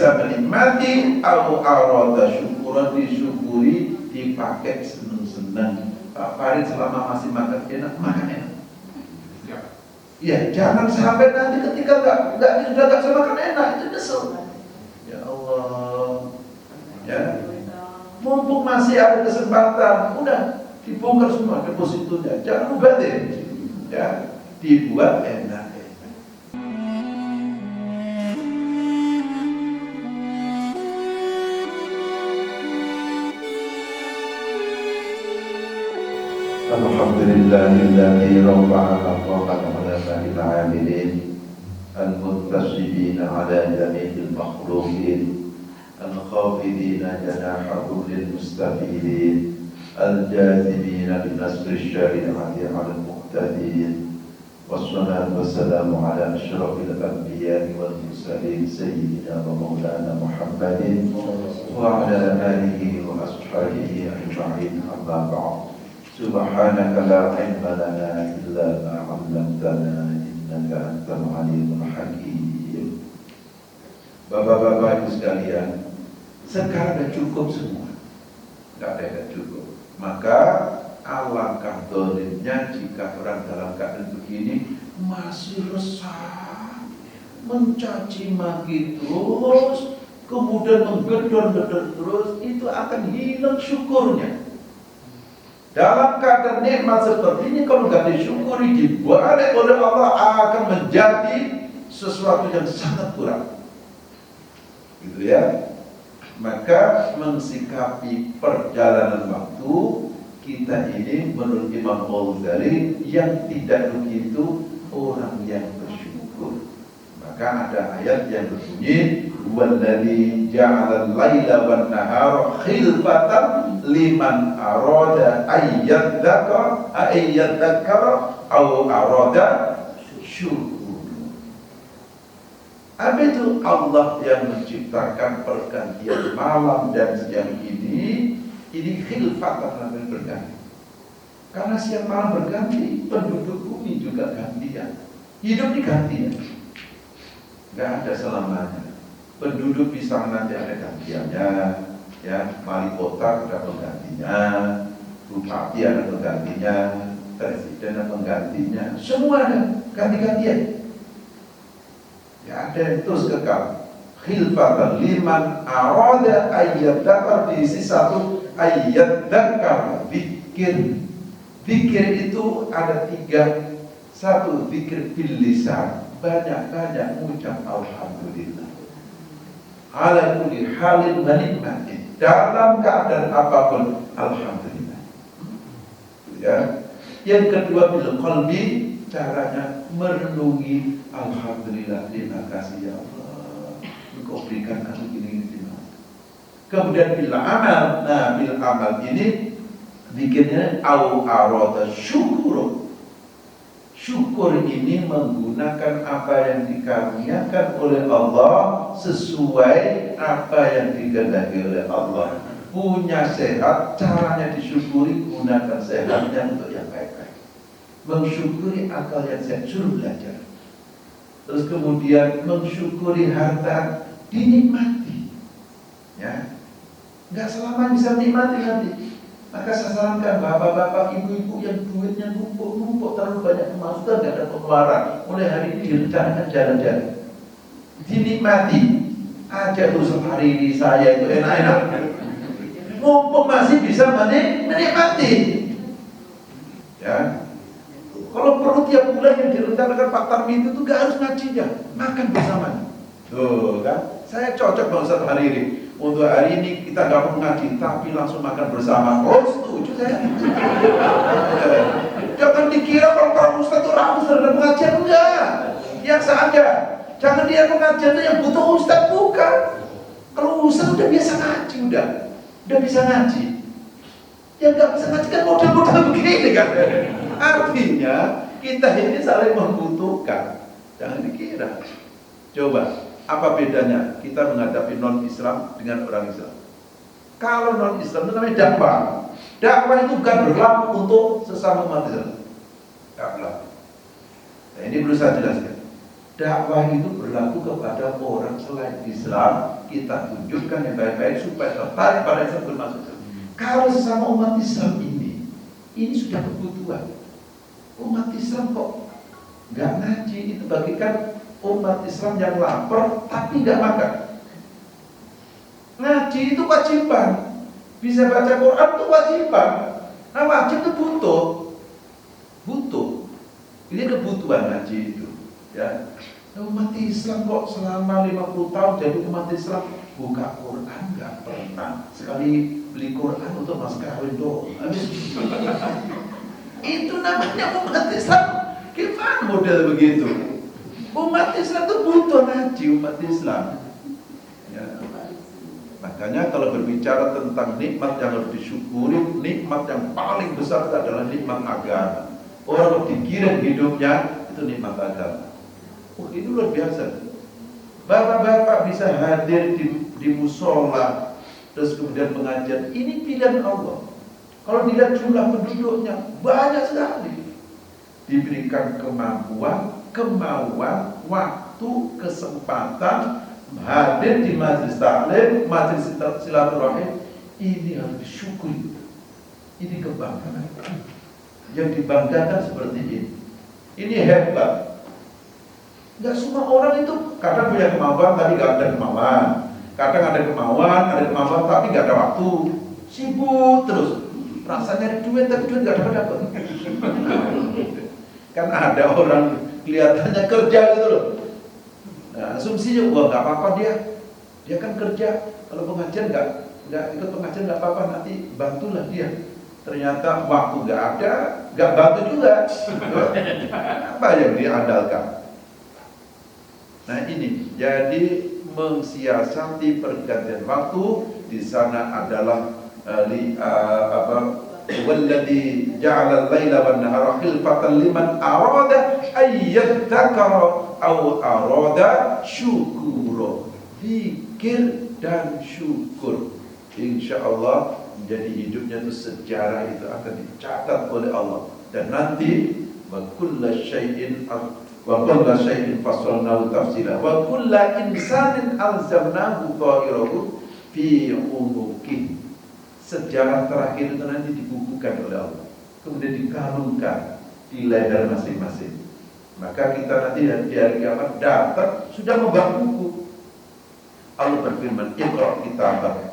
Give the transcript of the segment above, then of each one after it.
bisa menikmati, au arada syukuran disyukuri, dipakai seneng-seneng. Pak Farid selama masih makan enak. Ya, jangan sampai nanti ketika sudah nggak bisa makan enak itu nyesel. Ya Allah, ya. Mumpung masih ada kesempatan, udah dibongkar semua depositonya, jangan mubazir, ya, dibuat enak. Alhamdulillahilladzi rafa'ana fawqa al-'alamin al-'amilin al-muntasibina 'ala jami'il makhluqin al-khafidina janahahum lil-mustafidin al-jazimina binasri syari'ati 'ala al-muqtadin wassalatu wassalamu 'ala asyrafil anbiya'i wal mursalin sayyidina wa maulana Muhammadin wa 'ala alihi wa ashabihi ajma'in, amma ba'd. Subhanaka la ilma lana illa ma 'allamtana innaka antal 'alimul hakim. Bapak-bapak Ibu sekalian, sekarang sudah cukup semua. Tidak ada yang cukup. Maka alangkah dolimnya jika orang dalam keadaan begini masih resah, mencaci maki terus, kemudian menggedor-gedor terus, itu akan hilang syukurnya. Dalam keadaan nikmat seperti ini, kalau nggak disyukuri, dibalik oleh Allah, akan menjadi sesuatu yang sangat kurang. Gitu ya. Maka mensikapi perjalanan waktu kita ini menurut Imam Ghazali, yang tidak begitu orang yang bersyukur. Maka ada ayat yang berbunyi, "Walladzi ja'ala al-laila wan-nahara khilfatan liman arada ayyadzakara aw arada syukur." Apa itu? Allah yang menciptakan pergantian malam dan siang ini khilfatan, namanya berganti. Karena siang malam berganti, penduduk bumi juga gantian. Hidup digantian. Nggak ada selamanya. Penduduk bisa nanti ada gantiannya, ya, wali kota ada penggantinya, bupati ada penggantinya, presiden ada penggantinya, semua ada ganti-gantian. Ya, ada yang terus kekal. Khilfatan liman arada ayyadzakar, diisi satu ayyadzakar, zikir. Zikir itu ada tiga. Satu, zikir bil lisan, banyak-banyak mengucap alhamdulillah ala kulli halin wa nikmatin, dalam keadaan apapun alhamdulillah. Ya. Yang kedua, bil qalbi, caranya merenungi alhamdulillah, terima kasih ya Allah, Engkau berikan aku ini. Kemudian bil amal, nah bil amal ini bikinnya au arada syukur. Syukur ini menggunakan apa yang dikaruniakan oleh Allah sesuai apa yang dikehendaki oleh Allah. Punya sehat, caranya disyukuri, gunakan sehatnya untuk yang baik-baik. Mensyukuri akal yang sehat, suruh belajar. Terus kemudian mensyukuri harta, dinikmati. Ya, nggak selamanya bisa menikmati nanti. Maka saya sarankan bapak-bapak, ibu-ibu yang duitnya numpuk terlalu banyak pemasukan, tidak ada pengeluaran, mulai hari ini direncanakan jalan-jalan, dinikmati aja. Tuh hari ini saya itu enak-enak, mumpung masih bisa menikmati. Ya, kalau perlu tiap bulan yang direncanakan Pak Tarmi itu gak harus ngaji ya, makan bersama. Tuh kan, saya cocok Bang Ustaz hari ini. Untuk hari ini kita gak mau ngaji, tapi langsung makan bersama. Oh, setuju saya. Jangan dikira kalau Ustaz itu rakus terhadap pengajian, enggak. Yang saja, jangan dia pengajian itu yang butuh Ustaz, bukan. Kalau Ustaz udah biasa ngaji, udah bisa ngaji. Yang gak bisa ngaji kan model-model begini kan. Artinya kita ini saling membutuhkan. Jangan dikira. Coba, apa bedanya kita menghadapi non-Islam dengan orang Islam? Kalau non-Islam itu namanya dakwah. Dakwah itu bukan berlaku untuk sesama umat Islam. Tidak berlaku. Nah, ini perlu saya jelaskan. Dakwah itu berlaku kepada orang selain Islam. kita tunjukkan yang baik-baik supaya tertarik pada Islam termasuk. Kalau sesama umat Islam ini sudah kebutuhan. Umat Islam kok nggak ngaji, itu bagikan umat Islam yang lapar tapi nggak makan. Ngaji itu kewajiban, bisa baca Quran itu kewajiban. Nah wajib itu butuh. Ini kebutuhan ngaji itu. Ya, umat Islam kok selama 50 tahun jadi umat Islam buka Quran nggak pernah. Sekali beli Quran untuk mas kawin doang. Itu namanya umat Islam. Gimana model begitu? Umat Islam itu butuh ngaji, umat Islam. Ya. Makanya kalau berbicara tentang nikmat yang harus disyukuri, nikmat yang paling besar adalah nikmat agama. Orang dikirim hidupnya itu nikmat agama. Ini luar biasa. Bapak-bapak bisa hadir di musola, terus kemudian mengajar. Ini pilihan Allah. Kalau dilihat jumlah penduduknya banyak sekali. Diberikan kemauan, waktu, kesempatan hadir di majelis taklim, majelis silaturahim. Ini harus disyukuri. Ini kebanggaan. Yang dibanggakan seperti ini. Ini hebat. Gak semua orang itu kadang punya kemauan tapi gak ada kemauan. Kadang ada kemauan tapi gak ada waktu. Sibuk terus. Rasanya ada duit tapi duit gak dapat. Kan ada orang kelihatannya kerja gitu loh. Nah, asumsinya wah gak apa-apa dia kan kerja. Kalau pengajian gak ikut pengajian gak apa-apa, nanti bantulah dia. Ternyata waktu gak ada, gak bantu juga. Apa yang diandalkan? Nah ini, jadi mensiasati pergantian waktu di sana adalah walladzi ja'ala al-laila wan-nahara khilfatan liman arada ayyadzakara aw arada syukura. Zikir dan syukur insyaallah menjadi hidupnya itu sejarah itu akan dicatat oleh Allah. Dan nanti wa kullu syai'in fassalnahu tafsila wa kullu insanin alzamnahu ta'irahu fi unuqih. Sejarah terakhir itu nanti dibukukan oleh Allah, kemudian dikalungkan di leher masing-masing. Maka kita nanti di hari kiamat datang sudah membawa buku. Allah berfirman, "Iqra kitabak."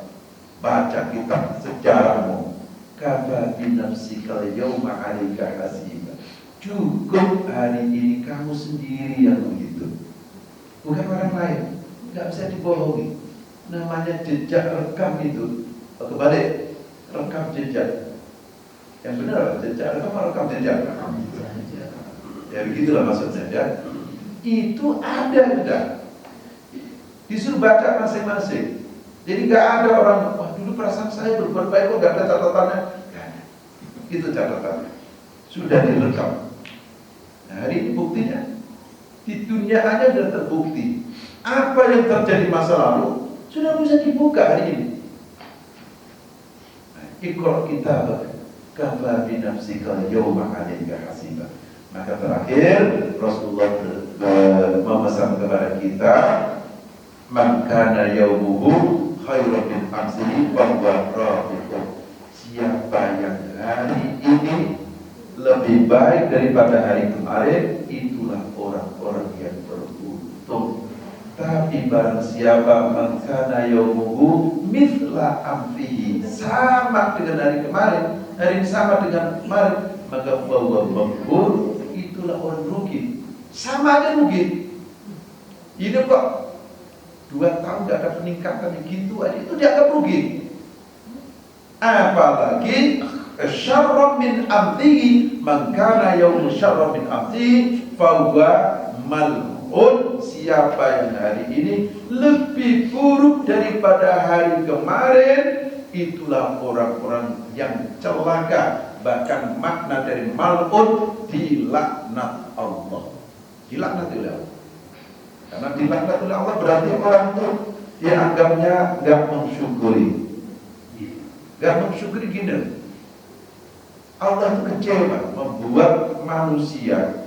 Baca kitab sejarahmu. Kafa bi nafsika al-yawma 'alaika hasiba. Cukup hari ini kamu sendiri yang begitu, bukan orang lain. Tidak bisa dibohongi. Namanya jejak rekam itu. Kebalik, rekam jejak. Yang benar jejak rekam jejak. Ya begitulah maksudnya ya. Itu ada sudah. Disuruh baca masing-masing. Jadi nggak ada orang, wah dulu perasaan saya berbuat baik kok nggak ada catatannya. Itu catatannya. Sudah direkam. Nah, hari ini buktinya di dunia aja sudah terbukti. Apa yang terjadi masa lalu sudah bisa dibuka hari ini. Iqra kitabak kafa bi nafsika yawma 'alaika hasiba. Maka terakhir Rasulullah memesan kepada kita, man kana yawmuhu khairun min amsihi wa huwa rafiqun. Siapa yang hari ini lebih baik daripada hari kemarin, itulah orang-orang yang beruntung. Tapi barang siapa man kana yawmuhu mithla amfihi, sama dengan hari kemarin, hari ini sama dengan kemarin, maka bahwa maghbun, itulah orang rugi. Sama aja rugi. Hidup kok 2 tahun gak ada peningkatan gitu aja, itu dianggap rugi. Apalagi syarra min amtihi, man kana yawmu syarra min amtihi fahuwa mal'un. Siapa yang hari ini lebih buruk daripada hari kemarin, itulah orang-orang yang celaka. Bahkan makna dari mal'un, dilaknat Allah. Dilaknat oleh Allah. Karena dilaknat oleh Allah berarti orang itu dianggapnya gak mensyukuri. Gak mensyukuri gini. Allah itu kecewa membuat manusia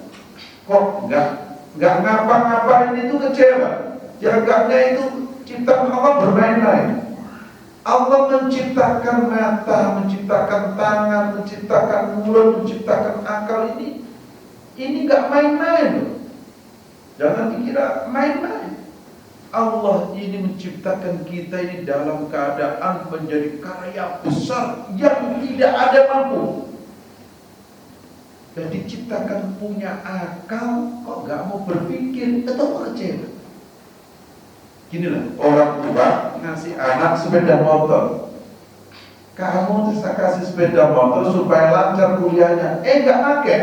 kok gak ngapa-ngapain, itu kecewa. Dianggapnya itu Ciptaan Allah bermain-main. Allah menciptakan mata, menciptakan tangan, menciptakan mulut, menciptakan akal ini nggak main-main. Jangan dikira main-main. Allah ini menciptakan kita ini dalam keadaan menjadi karya besar yang tidak ada mampu. Dan diciptakan punya akal, kok nggak mau berpikir, atau kecewa. Ginilah, orang tua ngasih anak sepeda motor. Kamu bisa kasih sepeda motor supaya lancar kuliahnya, nggak pakai,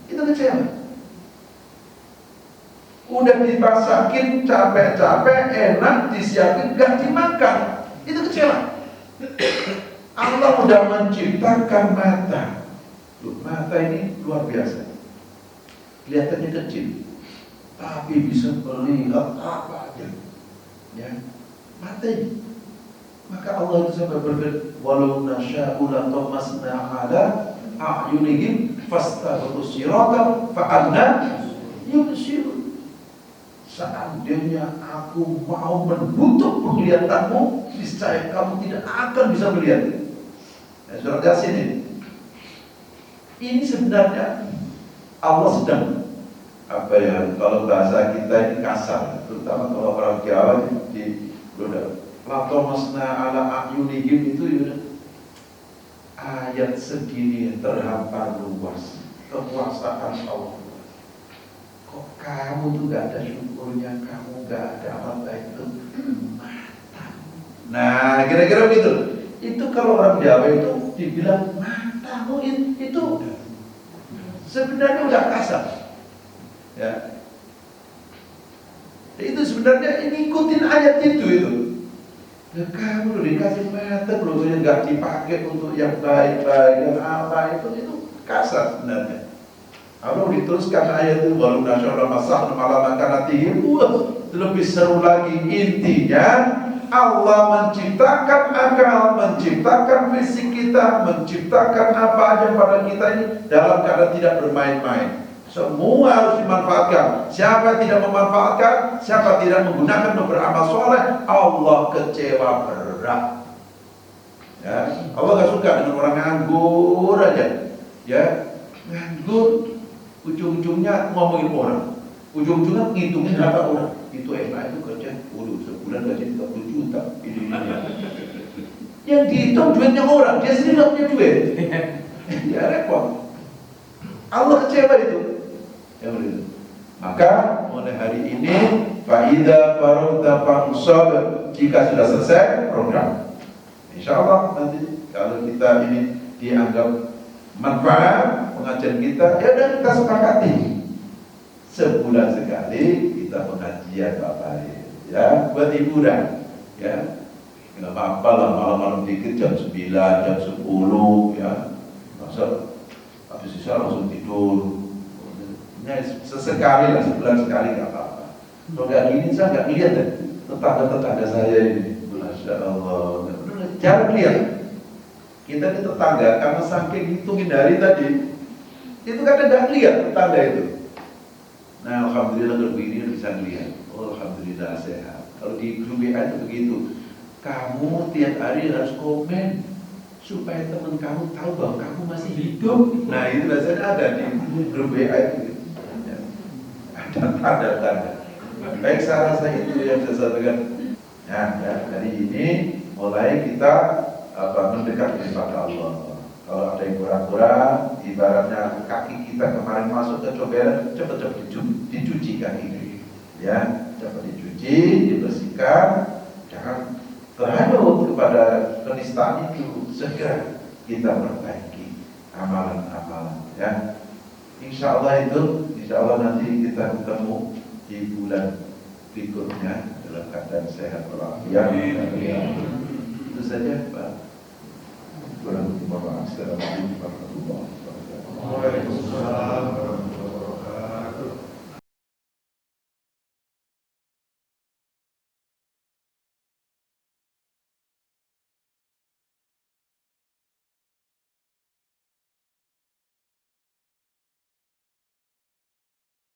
itu kecewa. Udah dimasakin capek-capek, enak, disiapin, nggak dimakan, itu kecewa. Allah udah menciptakan mata. Mata ini luar biasa. Kelihatannya kecil, tapi bisa melihat apa aja. Ya, mata ini. Maka Allah itu sampai berfirman, walau nasya'u latamasna 'ala a'yunihim fastabaqu sirata fa'anna yubsirun. Seandainya aku mau menutup penglihatanmu, niscaya kamu tidak akan bisa melihat. Surat Yasin ini. Ini sebenarnya Allah sedang kalau bahasa kita ini kasar, terutama kalau orang Jawa di latamasna 'ala a'yunihim itu ayat segini terhampar luas kekuasaan Allah. Kok kamu tuh gak ada syukurnya, kamu gak ada amal baik itu mata. Nah kira-kira begitu. Itu kalau orang Jawa itu dibilang matamu itu sebenarnya udah kasar. Ya. Itu sebenarnya ini ikutin ayat itu. Ya, kamu udah dikasih mata, belum nggak dipakai untuk yang baik-baik, yang apa itu kasar sebenarnya. Kalau diteruskan ayat itu, walau nasya'u masahna malam makanatihim, lebih seru lagi. Intinya Allah menciptakan akal, menciptakan fisik kita, menciptakan apa aja pada kita ini dalam keadaan tidak bermain-main. Semua harus dimanfaatkan. Siapa tidak memanfaatkan, siapa tidak menggunakan untuk beramal soleh, Allah kecewa berat. Ya, Allah gak suka dengan orang nganggur aja. Ya, nganggur, ujung-ujungnya ngomongin orang, ujung-ujungnya ngitungin kata orang. Itu enak, itu kerja, sebulan gaji 30 juta. Ini. Yang dihitung duitnya orang, dia sendiri gak punya duit. Ya repot. Allah kecewa itu. Ya, maka mulai hari ini faida farauta fansab, jika sudah selesai program, insyaallah nanti kalau kita ini dianggap manfaat pengajian kita, ya udah kita sepakati sebulan sekali kita pengajian Bapak ya, buat hiburan ya, nggak apa-apa lah malam-malam dikit jam 9, jam 10 ya, masa habis isya langsung tidur. Ya, sesekali lah, sebulan sekali nggak apa-apa. Kalau nggak gini saya nggak lihat deh tetangga-tetangga saya ini, masya Allah, jarang lihat. Kita ini tetangga karena saking hitungin hari tadi, itu kadang nggak lihat tetangga itu. Nah alhamdulillah kalau begini bisa lihat. Oh, alhamdulillah sehat. Kalau di grup WA itu begitu, kamu tiap hari harus komen supaya teman kamu tahu bahwa kamu masih hidup. Nah itu biasanya ada di grup WA itu. Ada tanda. Baik, saya rasa itu yang saya sampaikan. Ya, dari ini mulai kita mendekat kepada Allah. Kalau ada yang kurang-kurang, ibaratnya kaki kita kemarin masuk ke comberan, cepat-cepat dicuci kaki, ya, cepat dicuci, dibersihkan, jangan terhanyut kepada penistaan itu. Segera kita perbaiki amalan-amalan, ya. Insya Allah nanti kita ketemu di bulan berikutnya dalam keadaan sehat walafiat. Itu saja Pak. Assalamualaikum warahmatullahi wabarakatuh.